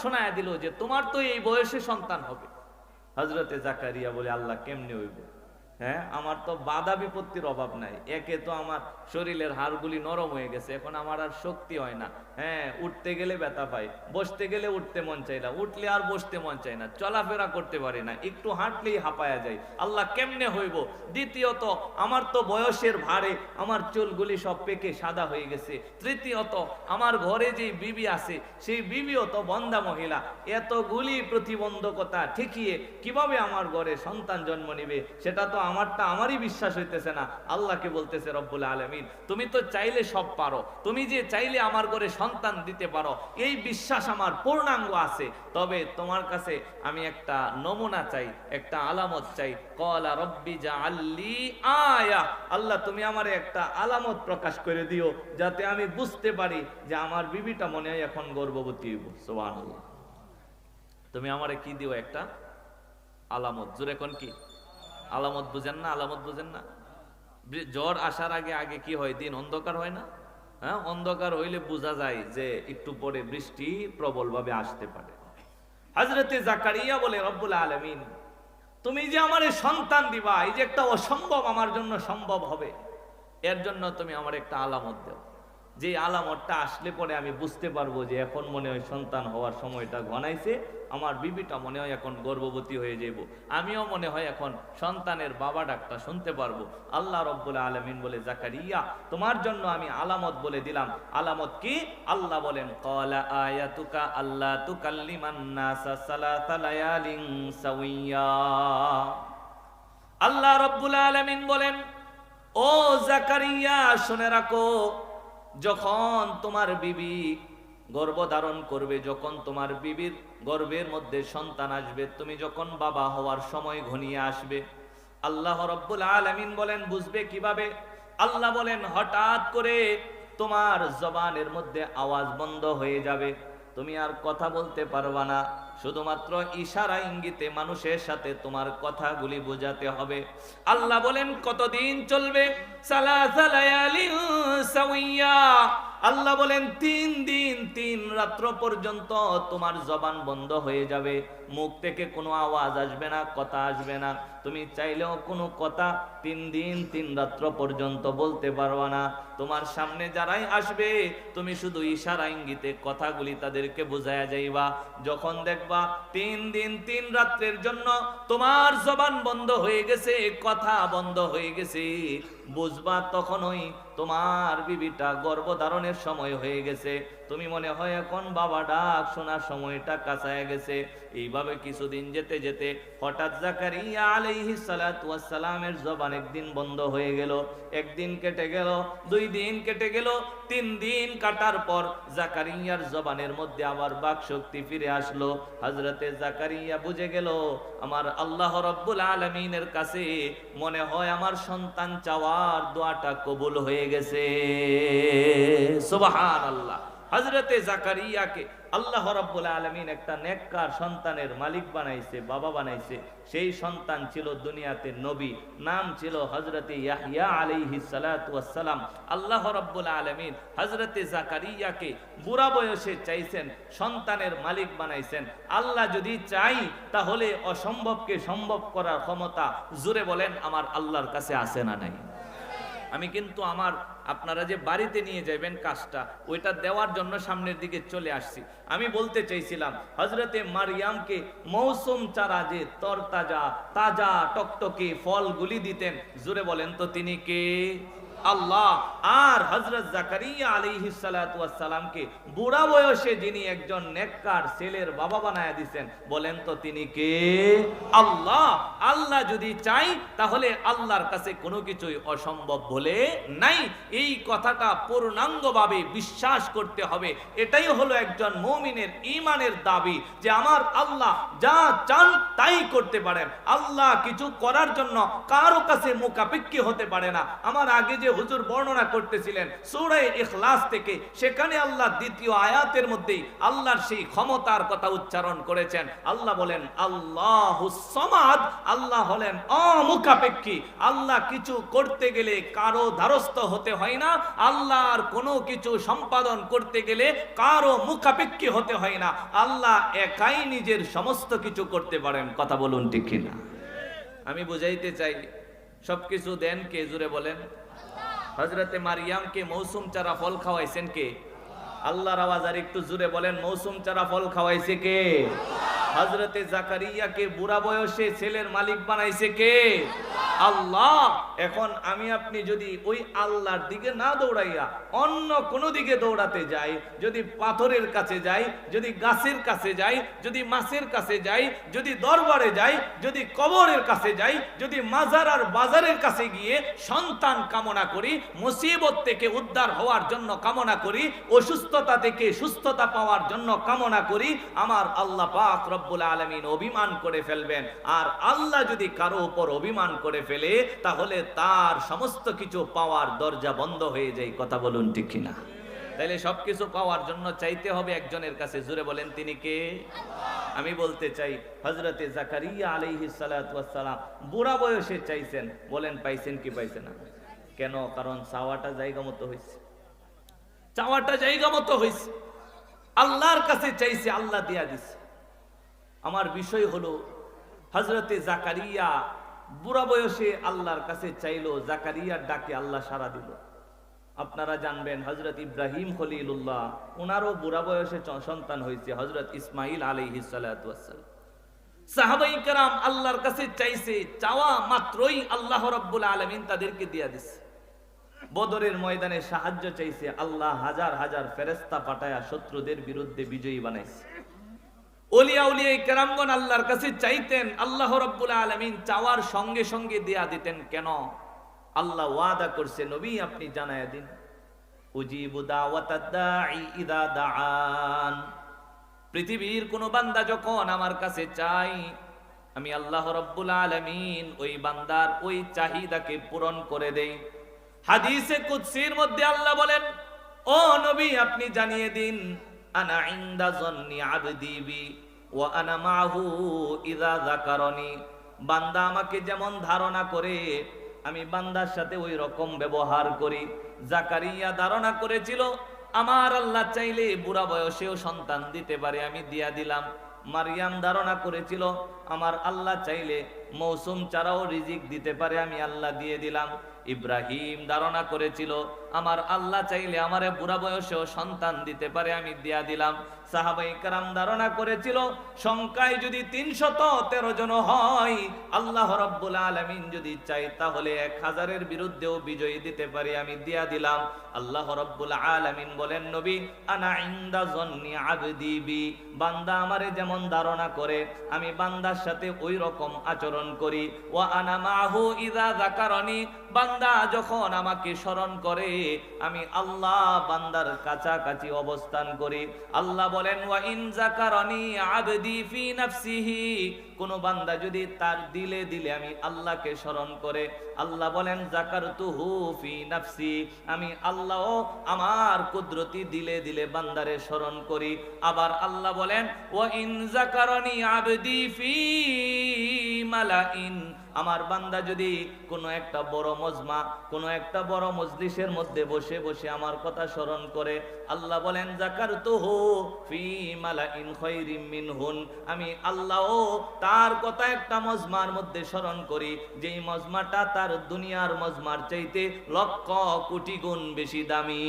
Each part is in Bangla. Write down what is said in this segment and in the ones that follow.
শোনায় দিল যে তোমার তো এই বয়সে সন্তান হবে। হযরতে জাকারিয়া বলে আল্লাহ কেমনে হইব? হ্যাঁ, আমার তো বাধা বিপত্তির অভাব নাই। একে তো আমার শরীরের হাড়গুলি নরম হয়ে গেছে, এখন আমার আর শক্তি হয় না। হ্যাঁ, উঠতে গেলে ব্যথা পাই, বসতে গেলে উঠতে মন চাই না, উঠলে আর বসতে মন চাই না, চলাফেরা করতে পারি না, একটু হাঁটলেই হাঁপায়া যায়। আল্লাহ কেমনে হইব? দ্বিতীয়ত আমার তো বয়সের ভারে আমার চুলগুলি সব পেকে সাদা হয়ে গেছে। তৃতীয়ত আমার ঘরে যে বিবি আছে সেই বিবিও তো বন্ধা মহিলা। এতগুলি প্রতিবন্ধকতা ঠেকিয়ে কিভাবে আমার ঘরে সন্তান জন্ম নিবে? সেটা তো আমারই বিশ্বাস হইতেছে না। আল্লাহকে বলতেছে রব্বুল আলামিন, তুমি তো চাইলে সব পারো, তুমি যে চাইলে আমার ঘরে সন্তান দিতে পারো এই বিশ্বাস আমার পূর্ণাঙ্গ আছে। তবে তোমার কাছে আমি একটা নমুনা চাই, একটা আলামত চাই। ক্বালা রব্বি জাআল্লি আয়া, আল্লাহ তুমি আমারে একটা আলামত প্রকাশ করে দিও যাতে আমি বুঝতে পারি যে আমার বিবিটা মনে হয় এখন গর্ভবতী হইব। সুবহানাল্লাহ। তুমি আমারে কি দিও? একটা আলামত। জোরে কোন কি আলামত? বুঝেন না? আলামত বুঝেন না? জ্বর আসার আগে আগে কি হয়? দিন অন্ধকার হয় না? হ্যাঁ, অন্ধকার হইলে বোঝা যায় যে একটু পরে বৃষ্টি প্রবল ভাবে আসতে পারে। হযরতে জাকারিয়া বলে রব্বুল আলামিন, তুমি যে আমারে সন্তান দিবা, এই যে একটা অসম্ভব আমার জন্য সম্ভব হবে, এর জন্য তুমি আমার একটা আলামত দাও। যে আলামতটা আসলে পরে আমি বুঝতে পারবো যে এখন মনে হয় সন্তান হওয়ার সময়টা ঘনাইছে, আমার বিবিটা মনে হয় এখন গর্ভবতী হয়ে যাব, আমিও মনে হয় এখন সন্তানের বাবা ডাকটা শুনতে পারবো। আল্লাহ রব্বুল আলামিন বলে, জাকারিয়া তোমার জন্য আমি আলামত বলে দিলাম। আলামত কি? আল্লাহ বলেন, ক্বালা আয়াতুকা আল্লা তুকাল্লিমান নাসা সালাসা লায়ালিন সাওয়্যা। আল্লাহ রব্বুল আলামিন বলেন, ও জাকারিয়া শুনে রাখো, যখন তোমার বিবি গর্ভধারণ করবে, যখন তোমার বিবির গর্ভের মধ্যে সন্তান আসবে, তুমি যখন বাবা হওয়ার সময় ঘনিয়ে আসবে, আল্লাহ রব্বুল আলামিন বলেন বুঝবে কিভাবে? আল্লাহ বলেন হঠাৎ করে তোমার জবানের মধ্যে আওয়াজ বন্ধ হয়ে যাবে, তুমি আর কথা বলতে পারবা না, শুধুমাত্র ইশারা ইঙ্গিতে মানুষের সাথে তোমার কথাগুলি বোঝাতে হবে। আল্লাহ বলেন কতদিন চলবে? সালাসা লায়ালিন সাওয়্যা। আল্লাহ বলেন 3 দিন 3 রাত্র পর্যন্ত তোমার জবান বন্ধ হয়ে যাবে, মুখ থেকে কোনো আওয়াজ আসবে না, কথা আসবে না, তুমি চাইলেও কোনো কথা 3 দিন 3 রাত্র পর্যন্ত বলতে পারবা না। তোমার সামনে যারাই আসবে তুমি শুধু ইশারা ইঙ্গিতে কথাগুলি তাদেরকে বুঝায়া যাইবা। যখন দেখবা 3 দিন 3 রাত্রের জন্য তোমার জবান বন্ধ হয়ে গেছে, কথা বন্ধ হয়ে গেছে, বুঝবা তখনই তোমার বিবিটা গর্ভধারণের সময় হয়ে গেছে। তুমি মনে হয় এখন বাবা ডাক শোনার সময়টা কাছায় গেছে। এইভাবে কিছুদিন যেতে যেতে হঠাৎ জাকারিয়া আলাইহিস সালাতু ওয়াস সালামের জবান একদিন বন্ধ হয়ে গেল। একদিন কেটে গেল, 2 দিন কেটে গেল, 3 দিন কাটার পর জাকারিয়ার জবানের মধ্যে আবার বাক শক্তি ফিরে আসলো। হযরতে জাকারিয়া বুঝে গেল আমার আল্লাহ রাব্বুল আলামিনের কাছে মনে হয় আমার সন্তান চাওয়ার দোয়াটা কবুল হয়ে গেছে। সুবহানাল্লাহ। হযরতে জাকারিয়াকে আল্লাহ রাব্বুল আলামিন একটা নেককার সন্তানের মালিক বানাইছে, বাবা বানাইছে। সেই সন্তান ছিল দুনিয়াতে নবী, নাম ছিল হযরতে ইয়াহইয়া আলাইহিস সালাতু ওয়াস সালাম। আল্লাহ রাব্বুল আলামিন হযরতে জাকারিয়াকে বুড়া বয়সে চাইছেন, সন্তানের মালিক বানাইছেন। আল্লাহ যদি চাই তাহলে অসম্ভবকে সম্ভব করার ক্ষমতা, জোরে বলেন, আমার আল্লাহর কাছে আছে না নাই? আমি কিন্তু আপনারা যে বাড়িতে নিয়ে যাবেন কাজটা, ওইটা দেওয়ার জন্য সামনের দিকে চলে আসছি। আমি বলতে চাইছিলাম হযরতে মারিয়ামকে মৌসুম চারা যে তরতাজা তাজা টকটকে ফলগুলি দিতেন, জোরে বলেন তো তিনি কে? আল্লাহ। আর হযরত জাকারিয়া আলাইহিস সালাতু ওয়াস সালামকে বুড়া বয়সে যিনি একজন নেককার ছেলের বাবা বানায়া দিবেন, বলেন তো তিনি কে? আল্লাহ। আল্লাহ যদি চাই তাহলে আল্লাহর কাছে কোনো কিছুই অসম্ভব বলে নাই। এই কথাটা পূর্ণাঙ্গভাবে বিশ্বাস করতে হবে। এটাই হলো একজন মুমিনের ঈমানের দাবি যে আমার আল্লাহ যা চান তাই করতে পারেন। আল্লাহ কিছু করার জন্য কারো কাছে মুখাপেক্ষী হতে পারে না। আমার আগে যে হুজুর বর্ণনা করতেছিলেন সূরা ইখলাস থেকে, সেখানে আল্লাহ দ্বিতীয় আয়াতের মধ্যেই আল্লাহর সেই ক্ষমতার কথা উচ্চারণ করেছেন। আল্লাহ বলেন আল্লাহুস সামাদ, আল্লাহ হলেন অমুখাপেক্ষী। আল্লাহ কিছু করতে গেলে কারো দ্বারস্থ হতে হয় না, আল্লাহর কোনো কিছু সম্পাদন করতে গেলে কারো মুখাপেক্ষী হতে হয় না। আল্লাহ একাই নিজের সমস্ত কিছু করতে পারেন। কথা বলুন ঠিক কিনা? আমি বুঝাইতে চাই, সবকিছু দেন কে? জুড়ে বলেন। হযরতে মারিয়ামকে মৌসুম চারা ফল খাওয়াইছেন কে? আল্লাহর আওয়াজ আর একটু জুড়ে বলেন, মৌসুম চারা ফল খাওয়াইছে কে? হযরতে জাকারিয়াকে বুড়া বয়সে ছেলের মালিক বানাইছে কে? আল্লাহ। এখন আমি আপনি যদি ওই আল্লাহর দিকে না দৌড়াইয়া অন্য কোনো দিকে দৌড়াতে যাই, যদি পাথরের কাছে যাই, যদি গাছের কাছে যাই, যদি মাছের কাছে যাই, যদি দরবারে যাই, যদি কবরের কাছে যাই, যদি মাজার আর বাজারের কাছে গিয়ে সন্তান কামনা করি, মুসিবত থেকে উদ্ধার হওয়ার জন্য কামনা করি, অসুস্থতা থেকে সুস্থতা পাওয়ার জন্য কামনা করি, আমার আল্লাহ পাক রব্বুল আলামিন অভিমান করে ফেলবেন। আর আল্লাহ যদি কারো উপর অভিমান করে ফেলে, তাহলে তার সমস্ত কিছু পাওয়ার দরজা বন্ধ হয়ে যায়। কথা বলুন ঠিক কিনা? তাইলে সবকিছু পাওয়ার জন্য চাইতে হবে একজনের কাছে। জুড়ে বলেন, তিনি কে? আমি বলতে চাই, হযরতে জাকারিয়া আলাইহিস সালাতু ওয়াস সালাম বুড়া বয়সে চাইছেন, বলেন পাইছেন কি পাইছেন না? কেন? কারণ চাওয়াটা জায়গা মতো হয়েছে, চাওয়াটা জায়গা মতো হয়েছে, আল্লাহর কাছে চাইছে, আল্লাহ দিয়া দিছে। আমার বিষয় হলো, হযরতে জাকারিয়া বুড়া বয়সে আল্লাহর কাছে চাইলো, জাকারিয়ার ডাকে আল্লাহ সাড়া দিল। আপনারা জানবেন হযরত ইব্রাহিম খলিলুল্লাহ, ওনারও বুড়া বয়সে সন্তান হয়েছে, হযরত ইসমাইল আলাইহিস সালাতু ওয়াস সালাম। সাহাবায়ে কেরাম আল্লাহর কাছে চাইছে, চাওয়া মাত্রই আল্লাহ রাব্বুল আলামিন তাদেরকে দিয়া দিছে। বদরের ময়দানে সাহায্য চাইছে, আল্লাহ হাজার হাজার ফেরেশতা পাঠায়া শত্রুদের বিরুদ্ধে বিজয়ী বানাইছে। ওলিয়া উলিয়া কেরামগণ আল্লাহর কাছে চাইতেন, আল্লাহ রাব্বুল আলামিন চাওয়ার সঙ্গে সঙ্গে দেয়া দিতেন। কেন? আল্লাহ ওয়াদা করছে, নবী আপনি জানায়া দিন, উজিবু দাওয়াতাদ দাঈ ইযা দাআন। পৃথিবীর কোন বান্দা যখন আমার কাছে চাই, আমি আল্লাহ রাব্বুল আলামিন ওই বান্দার ওই চাহিদাকে পূরণ করে দেই। হাদিসে কুদসির মধ্যে আল্লাহ বলেন, ও নবী আপনি জানিয়ে দিন, আনা ইনদা যন্নি আবদি বি ওয়া আনা মাহু ইযা যাকারানি। বান্দা আমাকে যেমন ধারণা করে, আমি বান্দার সাথে ওই রকম ব্যবহার করি। জাকারিয়া ধারণা করেছিল, আমার আল্লাহ চাইলে বুড়া বয়সেও সন্তান দিতে পারে, আমি দিয়া দিলাম। মারিয়াম ধারণা করেছিল, আমার আল্লাহ চাইলে মৌসুম ছাড়াও রিজিক দিতে পারে, আমি আল্লাহ দিয়ে দিলাম। ইব্রাহিম ধারণা করেছিল, আমার আল্লাহ চাইলে আমারে বুড়া বয়সেও সন্তান দিতে পারে, আমি দিয়া দিলাম। সাহাবায়ে কেরাম ধারণা করেছিল, সংখ্যায় যদি ৩১৩ জন হয়, আল্লাহ রাব্বুল আলামিন যদি চাই তাহলে ১০০০-এর বিরুদ্ধেও বিজয়ী দিতে পারে, আমি দিয়া দিলাম। আল্লাহ রাব্বুল আলামিন বলেন, নবী আনা ইনদা যন্নি আবদি বি, বান্দা আমারে যেমন ধারণা করে আমি বান্দার সাথে ওই রকম আচরণ করি। ওয়া আনা মাহু ইযা যাকারানি, বান্দা যখন আমাকে স্মরণ করে আমি আল্লাহ বান্দার কাছাকাছি অবস্থান করি। আল্লাহ বলেন, ওয়া ইন যাকারানি আবদি ফি নাফসিহি, কোন বান্দা যদি তার দিলে দিলে আমি আল্লাহকে স্মরণ করে, আল্লাহ বলেন যাকারতুহু ফি নাফসি, আমি আল্লাহ আমার কুদরতি দিলে দিলে বান্দারে স্মরণ করি। আবার আল্লাহ বলেন, ওয়া ইন যাকারানি আবদি ফি মালাইন, আমার বান্দা যদি কোনো একটা বড় মজমা, কোনো একটা বড় মজলিসের মধ্যে বসে বসে আমার কথা স্মরণ করে, আল্লাহ বলেন যাকারতুহু ফি মালাইন খায়রিম মিনহুন, আমি আল্লাহ তার কথা একটা মজমার মধ্যে স্মরণ করি, যেই মজমাটা তার দুনিয়ার মজমার চাইতে লক্ষ কোটি গুণ বেশি দামি।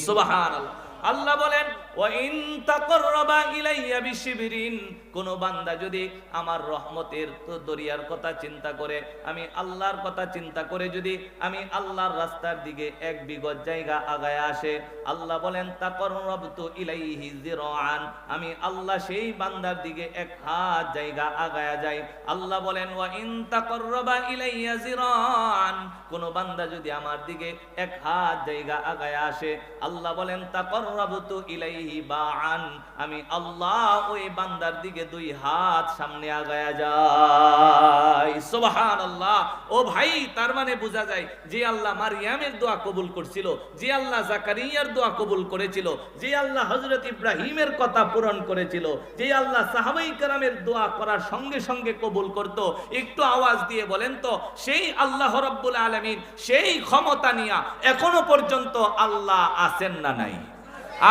সুবহানাল্লাহ। আল্লাহ বলেন, ওয়া ইন তাকাররাবা ইলাইয়া বিশিবরিন, কোন বান্দা যদি আমার রহমতের দরিয়ার কথা চিন্তা করে, আমি আল্লাহর কথা চিন্তা করে যদি আমি আল্লাহর রাস্তার দিকে ১ বিগত জায়গা আগায় আসে, আল্লাহ বলেন তাকাররাবতু ইলাইহি যিরাআন, আমি আল্লাহ সেই বান্দার দিকে ১ হাত জায়গা আগায়া যাই। আল্লাহ বলেন, ওয়া ইন তাকাররাবা ইলাইয়া যিরাআন, কোন বান্দা যদি আমার দিকে ১ হাত জায়গা আগায় আসে, আল্লাহ বলেন তাকাররাবতু ইলাইহি ইলাইহি বাআন, আমি আল্লাহ ওই বান্দার দিকে দুই হাত সামনে আগায়া যাই। সুবহানাল্লাহ। ও ভাই, তার মানে বোঝা যায় যে আল্লাহ মারইয়ামের দোয়া কবুল করছিল, যে আল্লাহ জাকারিয়ার দোয়া কবুল করেছিল, যে আল্লাহ হযরত ইব্রাহিমের কথা পূরণ করেছিল, যে আল্লাহ সাহাবায়ে কেরামের দোয়া করার সঙ্গে সঙ্গে কবুল করত, একটু আওয়াজ দিয়ে বলেন তো সেই আল্লাহ রাব্বুল আলামিন সেই ক্ষমতা নিয়া এখনো পর্যন্ত আল্লাহ আছেন না নাই?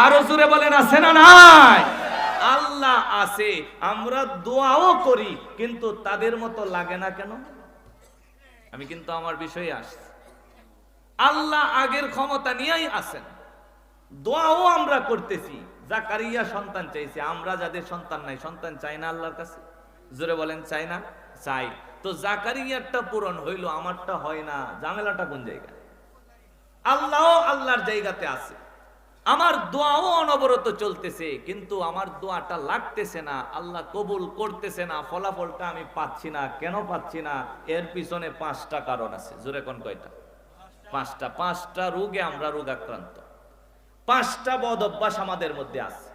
আরো জোরে বলেন আছে না নাই? আল্লাহ আছে। আমরা দোয়াও করি কিন্তু তাদের মতো লাগে না কেন? আমি কিন্তু আমার বিষয়ে আসছি। আল্লাহ আগের ক্ষমতা নিয়েই আছেন, দোয়াও আমরা করতেছি। জাকারিয়া সন্তান চাইছে, আমরা যাদের সন্তান নাই, সন্তান চাই না আল্লাহর কাছে? জোরে বলেন চাই না? চাই। তো জাকারিয়ারটা পূরণ হইলো, আমারটা হয় না, ঝামেলাটা কোন জায়গায়? আল্লাহও আল্লাহর জায়গাতে আছে, আমার দোয়াও অনবরত চলতেছে, কিন্তু আমার দোয়াটা লাগতেছে না, আল্লাহ কবুল করতেছে না, ফলাফলটা আমি পাচ্ছি না। কেন পাচ্ছি না? এর পিছনে 5টা কারণ আছে। জোরে কোন কয়টা? 5টা রোগে আমরা রোগাক্রান্ত, 5টা বদ অভ্যাস আমাদের মধ্যে আছে।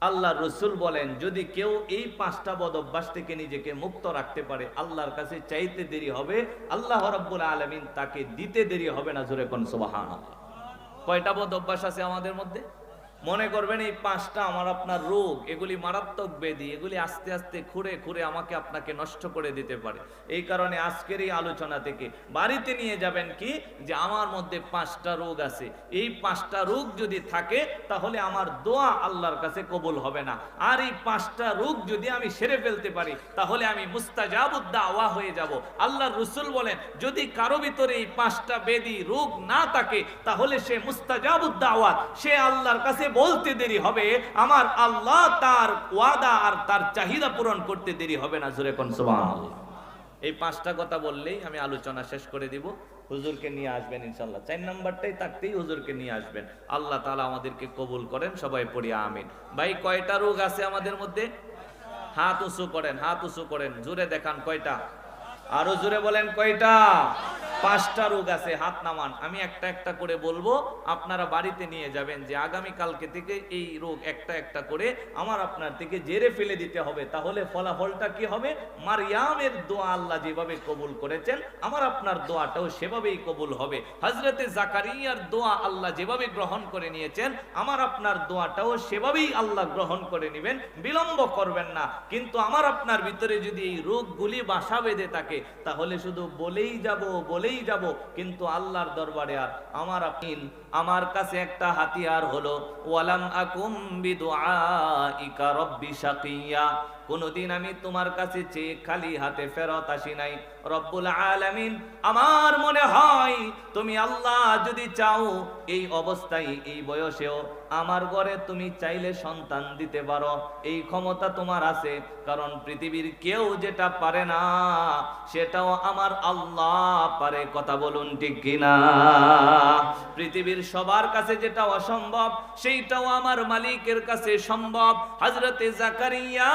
আল্লাহ রসুল বলেন যদি কেউ এই 5টা বদ অভ্যাস থেকে নিজেকে মুক্ত রাখতে পারে, আল্লাহর কাছে চাইতে দেরি হবে, আল্লাহ রাব্বুল আলামিন তাকে দিতে দেরি হবে না। জোরে কোন সুবহানাল্লাহ। কয়টা বদ অভ্যাস আছে আমাদের মধ্যে? মনে করবেন এই 5টা আমার আপনার রোগ, এগুলি মারাত্মক ব্যাধি, এগুলি আস্তে আস্তে খুঁড়ে খুঁড়ে আমাকে আপনাকে নষ্ট করে দিতে পারে। এই কারণে আজকের এই আলোচনা থেকে বাড়িতে নিয়ে যাবেন কি, যে আমার মধ্যে 5টা রোগ আছে, এই 5টা রোগ যদি থাকে তাহলে আমার দোয়া আল্লাহর কাছে কবুল হবে না। আর এই 5টা রোগ যদি আমি সেরে ফেলতে পারি তাহলে আমি মুস্তাজাবুদ দাওয়া হয়ে যাব। আল্লাহর রাসূল বলেন যদি কারো ভিতরে এই 5টা ব্যাধি রোগ না থাকে তাহলে সে মুস্তাজাবুদ দাওয়াত, সে আল্লাহর কাছে বলতে দেরি হবে, আমার আল্লাহ তার ওয়াদা আর তার চাহিদা পূরণ করতে দেরি হবে না। জোরে কোন সুবহানাল্লাহ। এই 5টা কথা বললেই আমি আলোচনা শেষ করে দিব। হুজুরকে নিয়ে আসবেন ইনশাআল্লাহ। 4 নাম্বারটাই থাকতেই হুজুরকে নিয়ে আসবেন। আল্লাহ তাআলা আমাদেরকে কবুল করেন, সবাই পড়ি আমিন। ভাই কয়টা রোগ আছে আমাদের মধ্যে? হাত উঁচু করেন, হাত উঁচু করেন, জোরে দেখান কয়টা? আরো জোরে বলেন কয়টা? 5টা রোগ আছে, হাত নামান। আমি একটা একটা করে বলবো, আপনারা বাড়িতে নিয়ে যাবেন যে আগামী কালকে থেকে এই রোগ একটা একটা করে আমার আপনার থেকে জেরে ফেলে দিতে হবে। তাহলে ফলাফলটা কি হবে? মারইয়ামের দোয়া আল্লাহ যেভাবে কবুল করেছেন আমার আপনার দোয়াটাও সেভাবেই কবুল হবে। হযরতে জাকারিয়ার দোয়া আল্লাহ যেভাবে গ্রহণ করে নিয়েছেন আমার আপনার দোয়াটাও সেভাবেই আল্লাহ গ্রহণ করে নেবেন, বিলম্ব করবেন না। কিন্তু আমার আপনার ভিতরে যদি এই রোগগুলি বাসা বেঁধে থাকে তাহলে শুধু বলেই যাব, কিন্তু আল্লাহর দরবারে আর আমার কাছে একটা হাতিয়ার হলো ওয়ালাম আকুম বিদুআইকা রব্বি শাকিয়া, কোনদিন আমি তোমার কাছে চেয়ে খালি হাতে ফেরত আসি নাই। রব্বুল আলামিন, আমার মনে হয় তুমি আল্লাহ যদি চাও এই অবস্থায় এই বয়সেও আমার ঘরে তুমি চাইলে সন্তান দিতে পারো, এই ক্ষমতা তোমার আছে। কারণ পৃথিবীর কেউ যেটা পারে না সেটাও আমার আল্লাহ পারে। কথা বলুন ঠিক কিনা? পৃথিবীর সবার কাছে যেটা অসম্ভব সেইটাও আমার মালিকের কাছে সম্ভব। হযরতে জাকারিয়া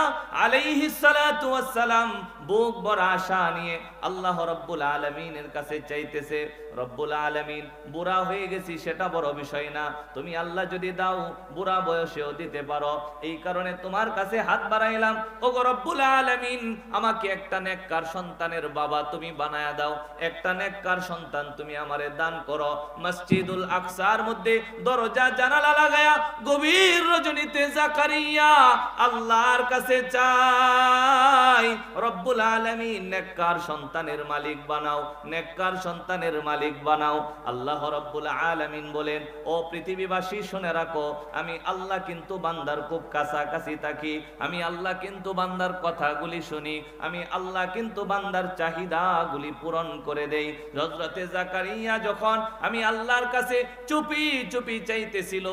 আলাইহিস সালাতু ওয়াস সালাম বুক ভরা আশা নিয়ে আল্লাহ রাব্বুল আলামিনের কাছে চাইতেছে। রব্বুল আলামিন, বুড়া হয়ে গেছি সেটা বড় বিষয় না, তুমি আল্লাহ যদি দাও বুড়া বয়সেও দিতে পারো, এই কারণে তোমার কাছে হাত বাড়াইলাম। ওগো রব্বুল আলামিন, আমাকে একটা নেককার সন্তানের বাবা তুমি বানায়া দাও, একটা নেককার সন্তান তুমি আমারে দান করো। মসজিদুল আকসার মধ্যে দরজা জানালা লাগায়া গভীর রজনীতে জাকারিয়া আল্লাহর কাছে চাই, রব্বুল আলামিন নেককার সন্তানের মালিক বানাও, নেককার সন্তানের মালিক বানাও। আল্লাহ রাব্বুল আলামিন বলেন, ও পৃথিবীবাসী শুনে রাখো, আমি আল্লাহ কিন্তু বান্দার খুব কাছাকাছি থাকি, আমি আল্লাহ কিন্তু বান্দার কথাগুলি শুনি, আমি আল্লাহ কিন্তু বান্দার চাহিদাগুলি পূরণ করে দেই। হযরতে জাকারিয়া যখন আমি আল্লাহর কাছে চুপি চুপি চাইতেছিল,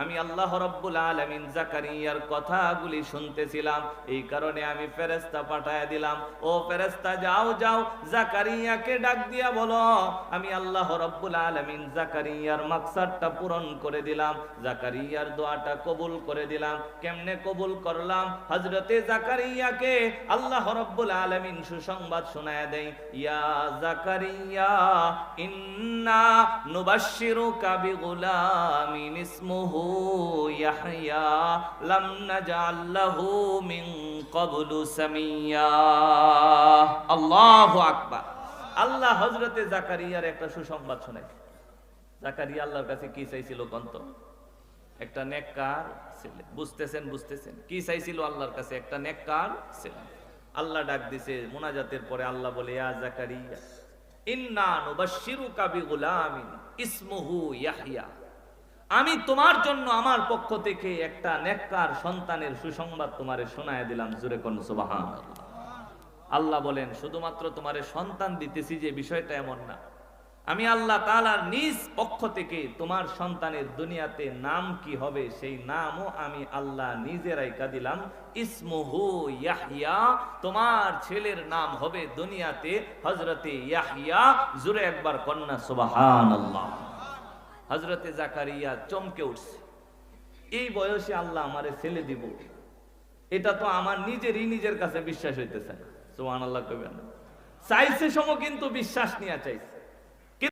আমি আল্লাহ রাব্বুল আলামিন জাকারিয়ার কথাগুলি শুনতেছিলাম। এই কারণে আমি ফেরেশতা পাঠায় দিলাম, ও ফেরেশতা যাও যাও জাকারিয়াকে ডাক দিয়া বলো আমি আল্লাহ রাব্বুল আলামিন জাকারিয়ার মাকসাদটা পূরণ করে দিলাম, জাকারিয়ার দোয়াটা কবুল করে দিলাম। কেমনে কবুল করলাম? হযরতে জাকারিয়াকে আল্লাহ রাব্বুল আলামিন সুসংবাদ শোনায় দেয়, ইয়া জাকারিয়া ইন্না নুবাশশিরুকা বিগুলামিন ইসমুহু ইয়াহইয়া লাম নাজআল লাহু মিন ক্বাবলু সামিয়্যা। আল্লাহু আকবার। আল্লাহ হযরতে জাকারিয়ার একটা সুসংবাদ শোনায়। জাকারিয়া আল্লাহর কাছে কি চাইছিল কন্ত? একটা নেককার ছেলে। বুঝতেছেন কি চাইছিল আল্লাহর কাছে? একটা নেককার ছেলে। আল্লাহ ডাক দিছে মুনাজাতের পরে আল্লাহ বলে, ইয়া জাকারিয়া ইন্না নুবাশশিরুকা বিগুলামিন ইসমুহু ইয়াহইয়া। আমি তোমার জন্য আমার পক্ষ থেকে একটা নেককার সন্তানের সুসংবাদ তোমারে শোনায় দিলাম। জোরে কোন সুবহানাল্লাহ। আল্লাহ বলেন, শুধুমাত্র তোমারে সন্তান দিতেছি যে বিষয়টা এমন না, আমি আল্লাহ তাআলার নিজ পক্ষ থেকে তোমার সন্তানের দুনিয়াতে নাম কি হবে সেই নামও আমি আল্লাহ নিজে রাইখা দিলাম। ইসমুহু ইয়াহইয়া, তোমার ছেলের নাম হবে দুনিয়াতে হযরতে ইয়াহইয়া। জোরে একবার কন্যা সুবহানাল্লাহ। হযরতে জাকারিয়া চমকে উঠছে, এই বয়সে আল্লাহ আমারে ছেলে দিব, এটা তো আমার নিজের কাছে বিশ্বাস হইতেছে না। সুবহানাল্লাহ কইবেন না। চাইছে সময় কিন্তু বিশ্বাস নিয়ে চাইছে।